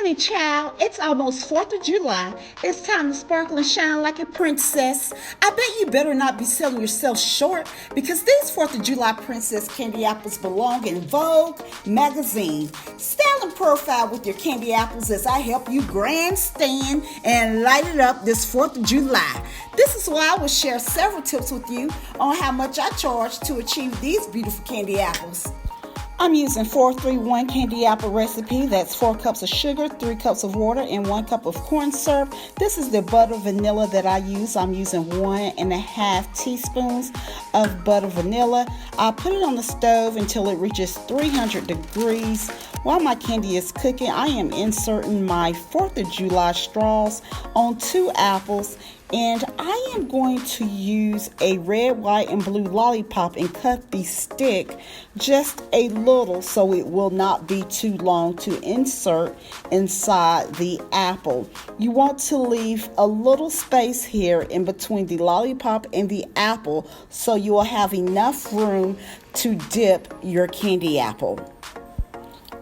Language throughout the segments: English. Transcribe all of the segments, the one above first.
morning, child. It's almost 4th of July. It's time to sparkle and shine like a princess. I bet you better not be selling yourself short because these 4th of July princess candy apples belong in Vogue magazine. Style and profile with your candy apples as I help you grandstand and light it up this 4th of July. This is why I will share several tips with you on how much I charge to achieve these beautiful candy apples. I'm using 4-3-1 candy apple recipe. That's 4 cups of sugar, 3 cups of water, and 1 cup of corn syrup. This is the butter vanilla that I use. I'm using 1.5 teaspoons of butter vanilla. I'll put it on the stove until it reaches 300 degrees. While my candy is cooking, I am inserting my 4th of July straws on 2 apples. And I am going to use a red, white, and blue lollipop and cut the stick just a little so it will not be too long to insert inside the apple. You want to leave a little space here in between the lollipop and the apple so you will have enough room to dip your candy apple.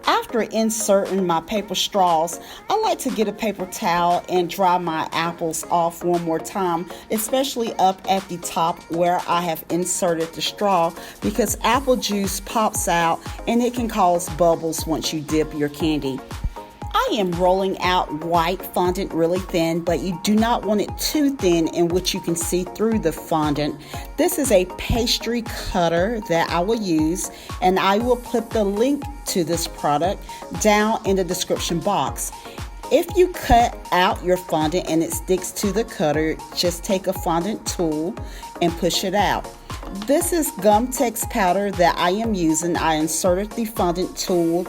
After inserting my paper straws, I like to get a paper towel and dry my apples off one more time, especially up at the top where I have inserted the straw, because apple juice pops out and it can cause bubbles once you dip your candy. I am rolling out white fondant really thin, but you do not want it too thin in which you can see through the fondant. This is a pastry cutter that I will use, and I will put the link to this product down in the description box. If you cut out your fondant and it sticks to the cutter, just take a fondant tool and push it out. This is gum tex powder that I am using. I inserted the fondant tool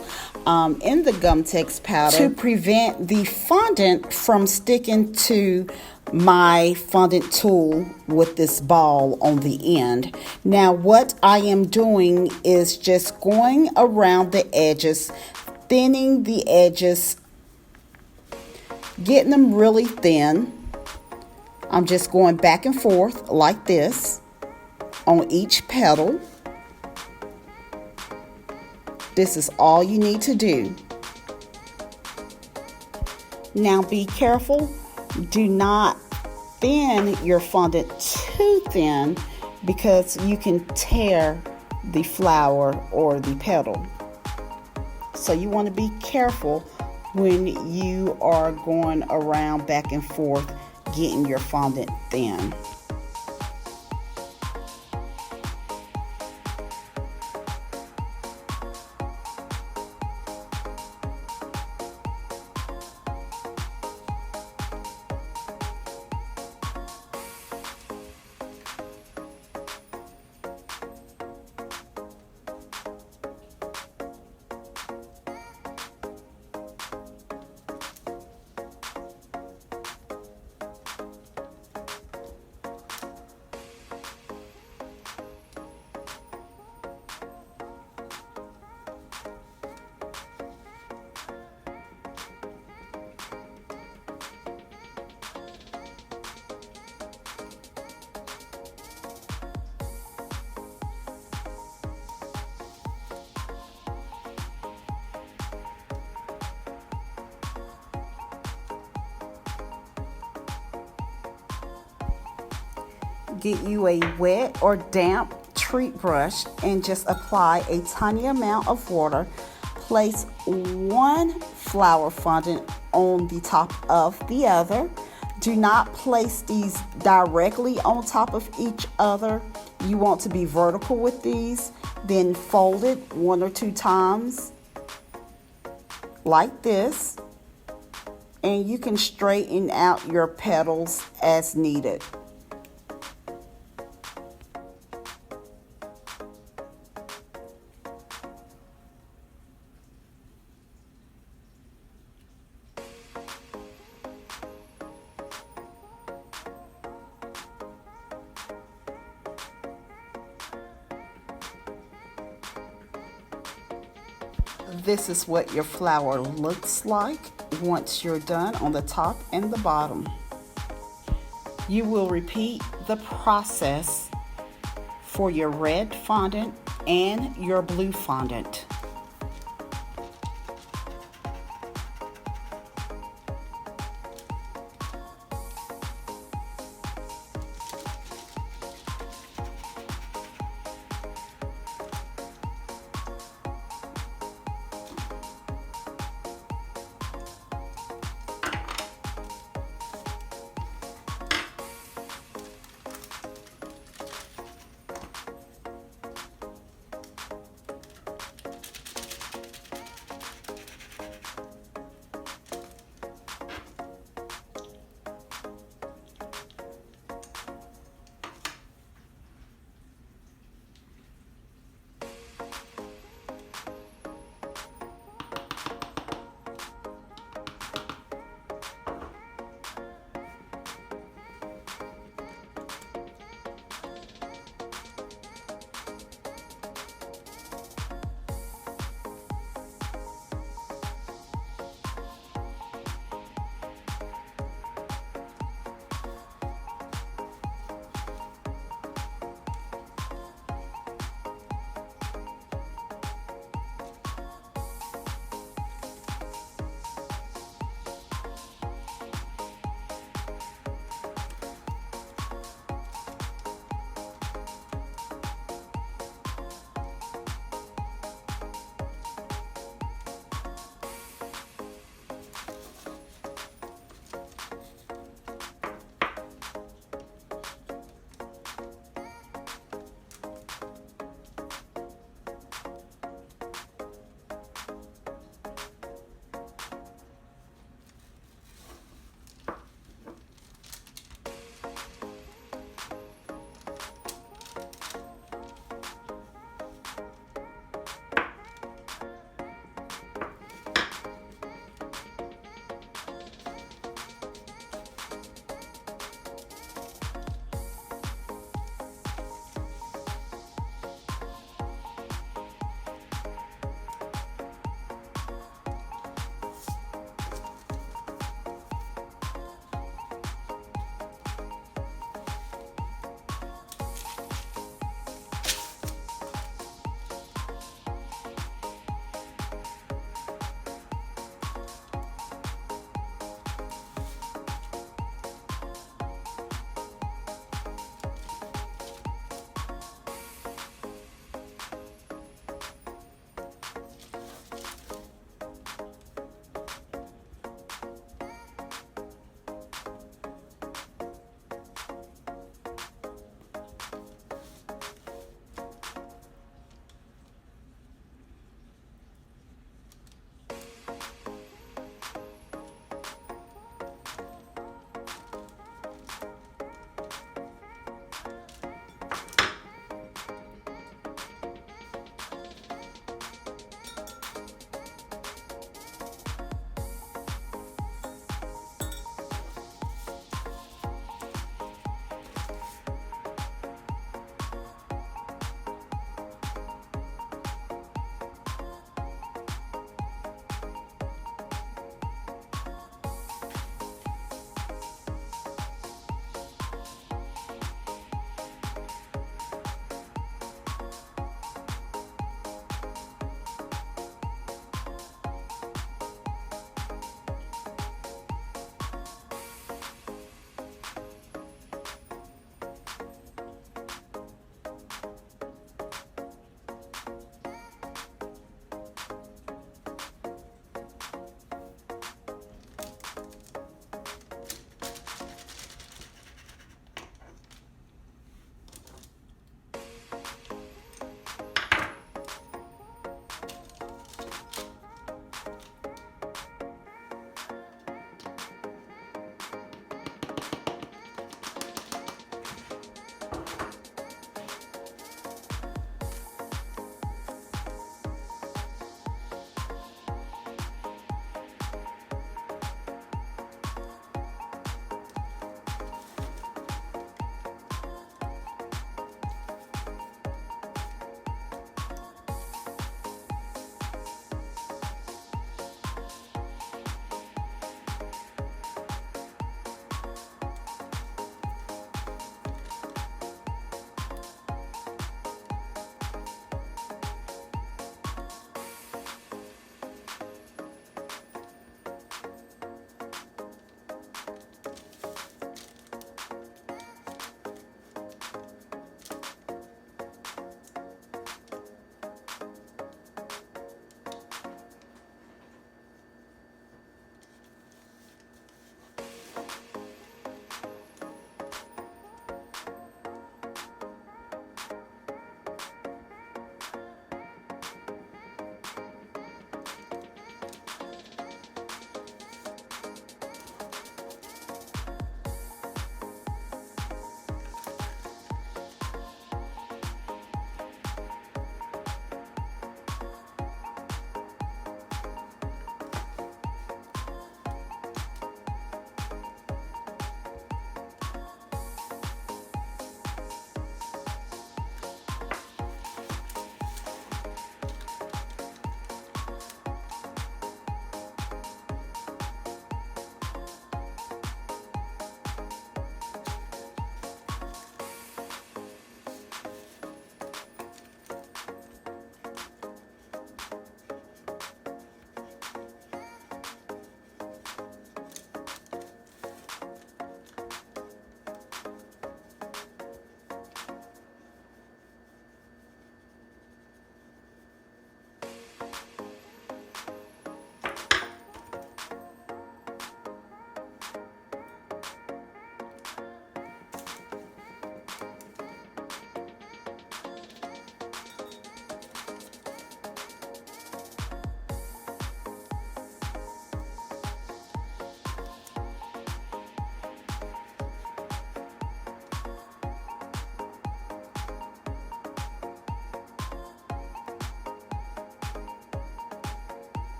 in the gum tex powder to prevent the fondant from sticking to my fondant tool with this ball on the end. Now what I am doing is just going around the edges, thinning the edges, getting them really thin. I'm just going back and forth like this on each petal. This is all you need to do. Now be careful. Do not thin your fondant too thin because you can tear the flower or the petal. So you want to be careful when you are going around back and forth getting your fondant thin. Get you a wet or damp treat brush and just apply a tiny amount of water. Place one flower fondant on the top of the other. Do not place these directly on top of each other. You want to be vertical with these. Then fold it 1 or 2 times like this. And you can straighten out your petals as needed. This is what your flower looks like once you're done on the top and the bottom. You will repeat the process for your red fondant and your blue fondant.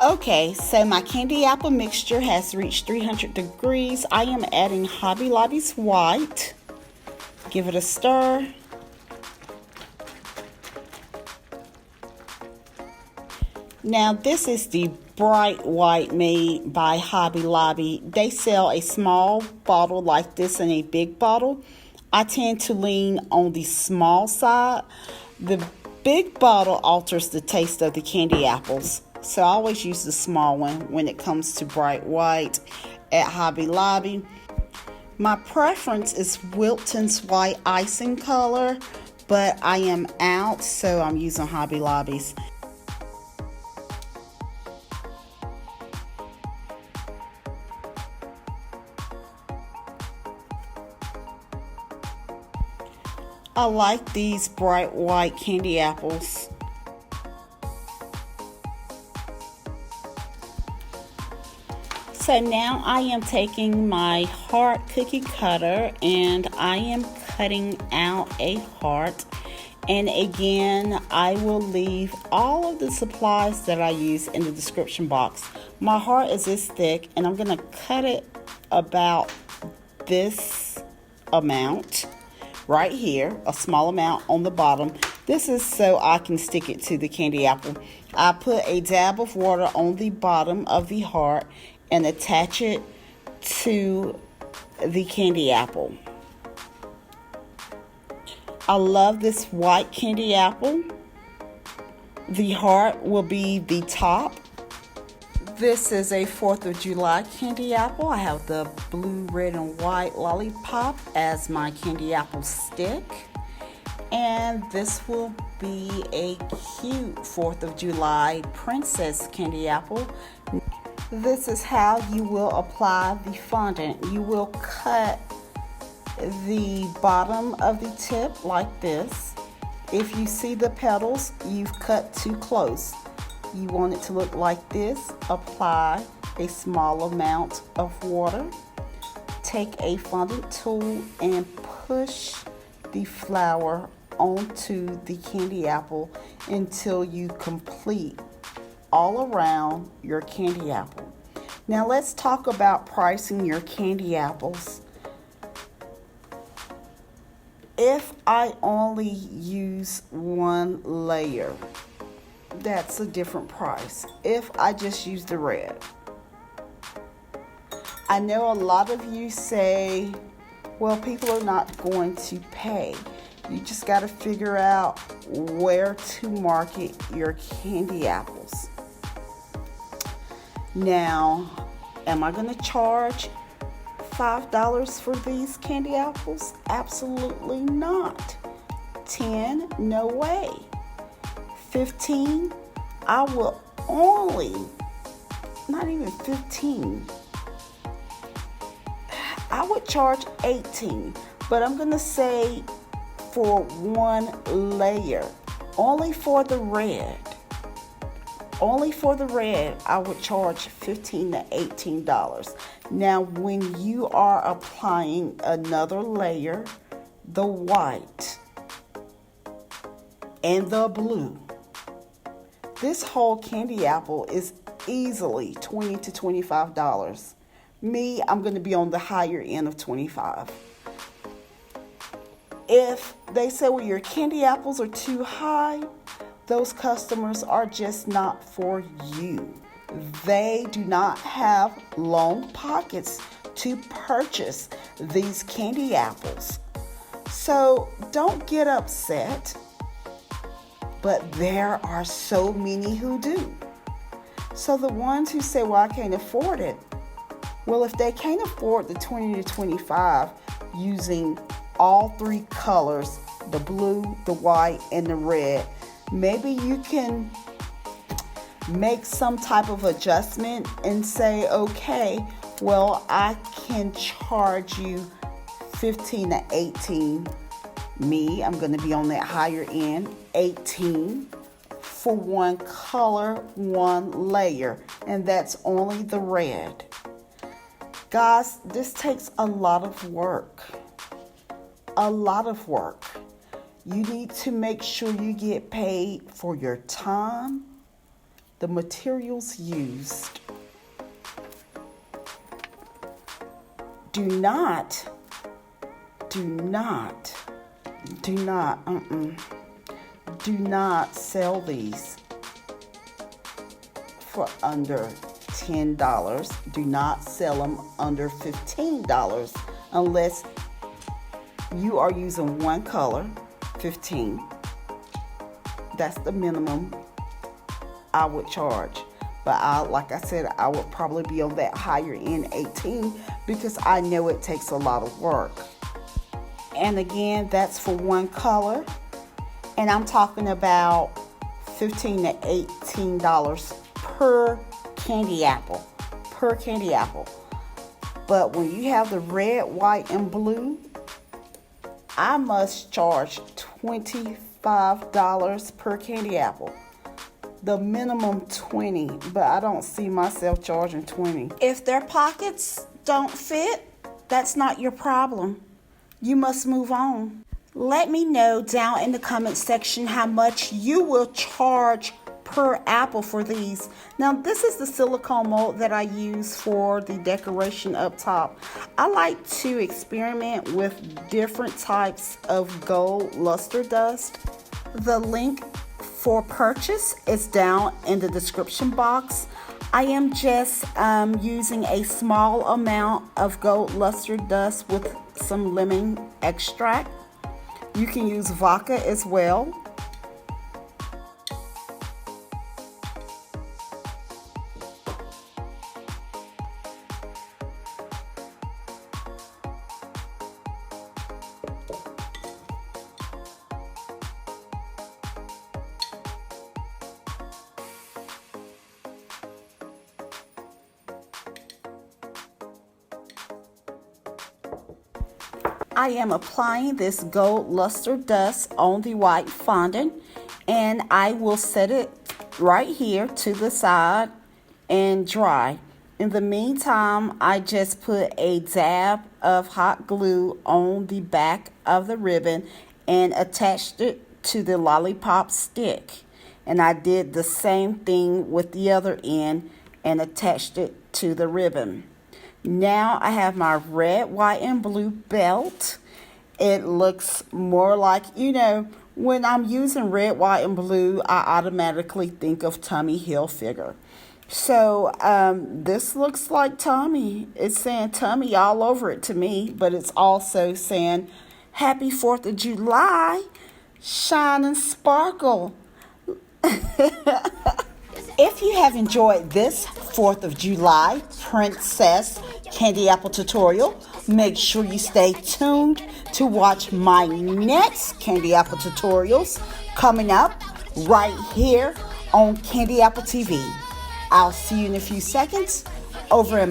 Okay, so my candy apple mixture has reached 300 degrees. I am adding Hobby Lobby's white. Give it a stir. Now this is the bright white made by Hobby Lobby. They sell a small bottle like this and a big bottle. I tend to lean on the small side. The big bottle alters the taste of the candy apples, so I always use the small one when it comes to bright white at Hobby Lobby. My preference is Wilton's white icing color, but I am out, so I'm using Hobby Lobby's. I like these bright white candy apples. So now I am taking my heart cookie cutter and I am cutting out a heart. And again, I will leave all of the supplies that I use in the description box. My heart is this thick and I'm going to cut it about this amount right here, a small amount on the bottom. This is so I can stick it to the candy apple. I put a dab of water on the bottom of the heart and attach it to the candy apple. I love this white candy apple. The heart will be the top. This is a 4th of July candy apple. I have the blue, red, and white lollipop as my candy apple stick. And this will be a cute 4th of July princess candy apple. This is how you will apply the fondant. You will cut the bottom of the tip like this. If you see the petals, you've cut too close. You want it to look like this. Apply a small amount of water. Take a fondant tool and push the flower onto the candy apple until you complete all around your candy apple. Now let's talk about pricing your candy apples. If I only use one layer, that's a different price. If I just use the red. I know a lot of you say, well, people are not going to pay. You just got to figure out where to market your candy apples. Now, am I going to charge $5 for these candy apples? Absolutely not. 10, no way. 15, I will only, not even 15, I would charge 18, but I'm going to say for one layer, only for the red. Only for the red, I would charge $15 to $18. Now, when you are applying another layer, the white and the blue, this whole candy apple is easily $20 to $25. Me, I'm going to be on the higher end of $25. If they say, well, your candy apples are too high, those customers are just not for you. They do not have long pockets to purchase these candy apples. So don't get upset, but there are so many who do. So the ones who say, well, I can't afford it. Well, if they can't afford the 20 to 25 using all three colors, the blue, the white, and the red, maybe you can make some type of adjustment and say, okay, well, I can charge you 15 to 18. Me, I'm going to be on that higher end, 18 for one color, one layer, and that's only the red. Guys, this takes a lot of work. A lot of work. You need to make sure you get paid for your time, The materials used. Do not sell these for under $10. Do not sell them under $15 unless you are using one color. 15. That's the minimum I would charge. But like I said, I would probably be on that higher end 18 because I know it takes a lot of work. And again, that's for one color. And I'm talking about $15 to $18 per candy apple. Per candy apple. But when you have the red, white, and blue, I must charge $25 per candy apple. The minimum 20, but I don't see myself charging 20. If their pockets don't fit, that's not your problem. You must move on. Let me know down in the comment section how much you will charge per apple for these. Now, this is the silicone mold that I use for the decoration up top. I like to experiment with different types of gold luster dust. The link for purchase is down in the description box. I am just using a small amount of gold luster dust with some lemon extract. You can use vodka as well. I am applying this gold luster dust on the white fondant, and I will set it right here to the side and dry. In the meantime, I just put a dab of hot glue on the back of the ribbon and attached it to the lollipop stick. And I did the same thing with the other end and attached it to the ribbon. Now I have my red, white, and blue belt. It looks more like, when I'm using red, white, and blue, I automatically think of Tommy Hilfiger. So this looks like Tommy. It's saying Tommy all over it to me, but it's also saying Happy 4th of July, shine and sparkle. If you have enjoyed this 4th of July Princess Candy Apple tutorial, make sure you stay tuned to watch my next Candy Apple tutorials coming up right here on Candy Apple TV. I'll see you in a few seconds over in